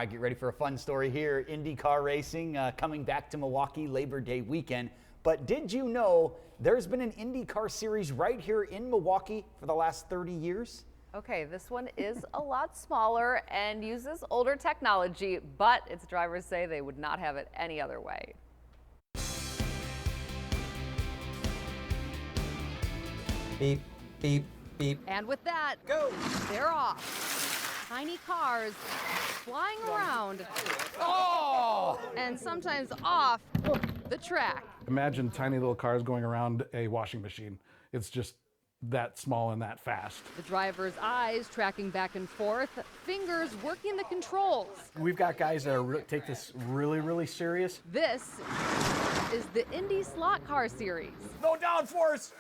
All right, get ready for a fun story here. Indy Car racing coming back to Milwaukee Labor Day weekend. But did you know there's been an Indy Car series right here in Milwaukee for the last 30 years? Okay, this one is a lot smaller and uses older technology, but its drivers say they would not have it any other way. Beep, beep, beep. And with that, Go! they're off. Tiny cars flying around and sometimes off the track. Imagine tiny little cars going around a washing machine. It's just that small and that fast. The driver's eyes tracking back and forth, fingers working the controls. We've got guys that take this really serious. This is the Indy Slot Car Series. No downforce!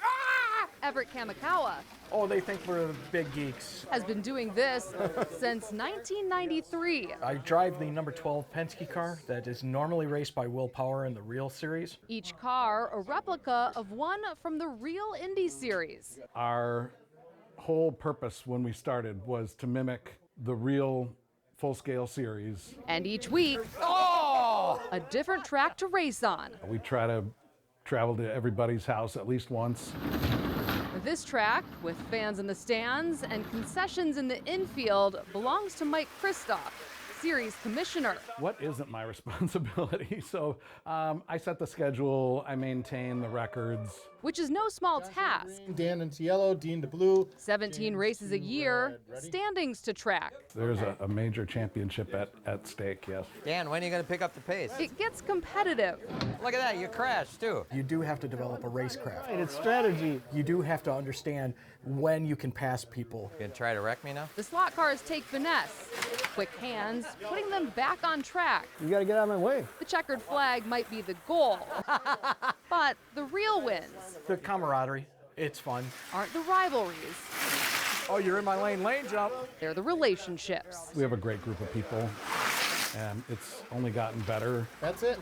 Everett Kamikawa Oh, they think we're the big geeks. has been doing this since 1993. I drive the number 12 Penske car that is normally raced by Will Power in the real series. Each car a replica of one from the real Indy Series. Our whole purpose when we started was to mimic the real full-scale series. And each week, a different track to race on. We try to travel to everybody's house at least once. This track, with fans in the stands and concessions in the infield, belongs to Mike Kristoff, series commissioner. What isn't my responsibility? So I set the schedule, I maintain the records. Which is no small task. Dan into yellow, Dean to blue. 17 races a year, standings to track. There's a major championship at stake, yes. Dan, when are you going to pick up the pace? It gets competitive. Look at that, you crashed too. You do have to develop a racecraft. It's strategy. You do have to understand when you can pass people. You gonna try to wreck me now? The slot cars take finesse, quick hands, putting them back on track. You gotta get out of my way. The checkered flag might be the goal, but the real wins The camaraderie, it's fun. aren't the rivalries, Oh, you're in my lane, lane jump. they're the relationships. We have a great group of people, and it's only gotten better. That's it.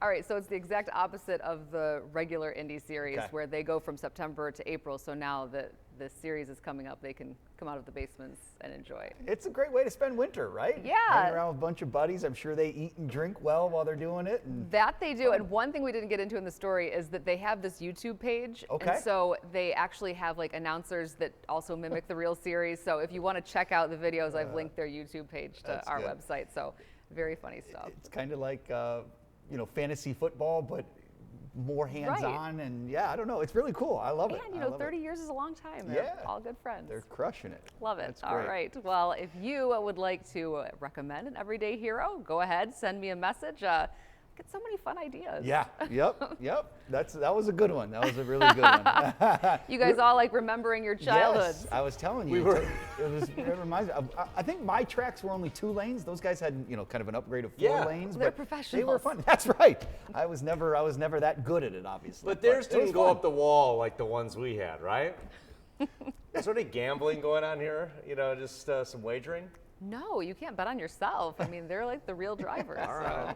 All right, so it's the exact opposite of the regular Indy series Okay. where they go from September to April. So now that the series is coming up, they can come out of the basements and enjoy. It's a great way to spend winter, right? Yeah. Hanging around with a bunch of buddies. I'm sure they eat and drink well while they're doing it. And That they do. And one thing we didn't get into in the story is that they have this YouTube page. Okay. And so they actually have like announcers that also mimic the real series. So if you want to check out the videos, I've linked their YouTube page to That's our good. website. So very funny stuff. it's kind of like, fantasy football, but more hands-on. And yeah, I don't know. It's really cool. I love it. And, you I know, love 30 it. years is a long time. They're Yeah. all good friends. They're crushing it. Love it. That's All great. right. Well, if you would like to recommend an everyday hero, go ahead, send me a message. Get so many fun ideas. Yeah. Yep. That was a good one. That was a really good one. You guys all like remembering your childhoods. Yes, I was telling you. It reminds me. I think my tracks were only 2 lanes. Those guys had, kind of an upgrade of 4 lanes. They're but They were professionals. fun. That's right. I was never that good at it, obviously. But theirs it was didn't go fun. up the wall like the ones we had, right? Is there any gambling going on here? Just some wagering? No, you can't bet on yourself. I mean, they're like the real drivers. All right.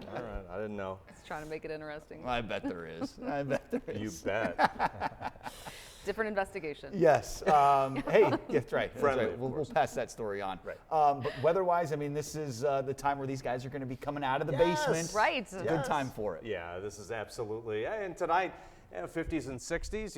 I didn't know. Just trying to make it interesting. I bet there is. I bet there is. You bet. Different investigation. Yes. Hey, that's right. That's Friendly, right. of We'll course. pass that story on. Right. But weather-wise, I mean, this is the time where these guys are going to be coming out of the basement. Right. Good time for it. Yeah, this is absolutely. And tonight, 50s and 60s.